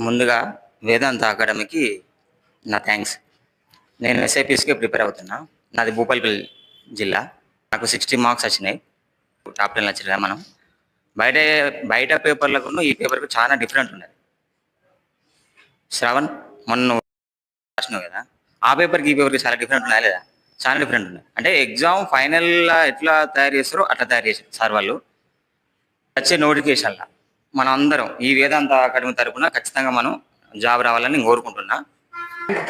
ముందుగా వేదాంత అకాడమీకి నా థ్యాంక్స్. నేను ఎస్ఐపిఎస్కి ప్రిపేర్ అవుతున్నా. నాది భూపాలపల్లి జిల్లా. నాకు 60 మార్క్స్ వచ్చినాయి. టాప్ 10 వచ్చినాయి. మనం బయట బయట పేపర్లకు ఈ పేపర్కు చాలా డిఫరెంట్ ఉన్నది. శ్రవణ్ మొన్న రాసినావు కదా, ఆ పేపర్కి ఈ పేపర్కి చాలా డిఫరెంట్ ఉన్నాయి లేదా? చాలా డిఫరెంట్ ఉన్నాయి. అంటే ఎగ్జామ్ ఫైనల్లా ఎట్లా తయారు చేస్తారో అట్లా తయారు చేశారు సార్ వాళ్ళు. వచ్చే నోటిఫికేషన్లా మనం అందరం ఈ వేదాంత అకాడమీ తరపున ఖచ్చితంగా మనం జాబ్ రావాలని నేను కోరుకుంటున్నా.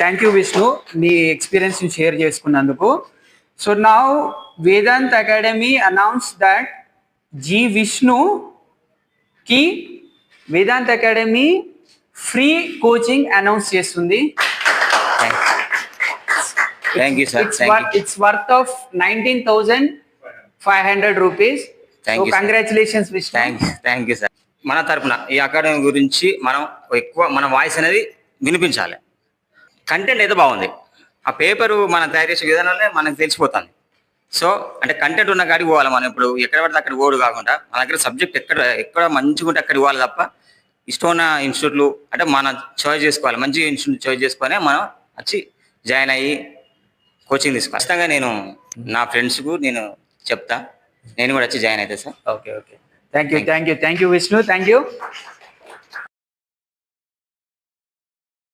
థ్యాంక్ యూ విష్ణు, నీ ఎక్స్పీరియన్స్ షేర్ చేసుకున్నందుకు. So now Vedant academy announce that G Vishnu కి Vedant academy free coaching announce చేస్తుంది. Thank you sir. It's worth of 19,500 rupees. Congratulations Vishnu. Thank you sir. మన తరపున ఈ అకాడమీ గురించి మనం ఎక్కువ మన వాయిస్ అనేది వినిపించాలి. కంటెంట్ అయితే బాగుంది. ఆ పేపరు మనం తయారు చేసే విధానంలో మనకు తెలిసిపోతుంది. సో అంటే కంటెంట్ ఉన్న కాడికి పోవాలి. మనం ఇప్పుడు ఎక్కడ పడితే అక్కడ ఓడు కాకుండా మన దగ్గర సబ్జెక్ట్ ఎక్కడ మంచిగా ఉంటే అక్కడికి పోవాలి తప్ప ఇష్టం ఉన్న ఇన్స్టిట్యూట్లు అంటే మనం చాయిస్ చేసుకోవాలి. మంచి ఇన్స్టిట్యూట్ చాయిస్ చేసుకొని మనం వచ్చి జాయిన్ అయ్యి కోచింగ్ తీసుకోవాలి. ఖచ్చితంగా నేను నా ఫ్రెండ్స్కు నేను చెప్తా, నేను కూడా వచ్చి జాయిన్ అవుతా sir. Okay thank you Vishnu. Thank you.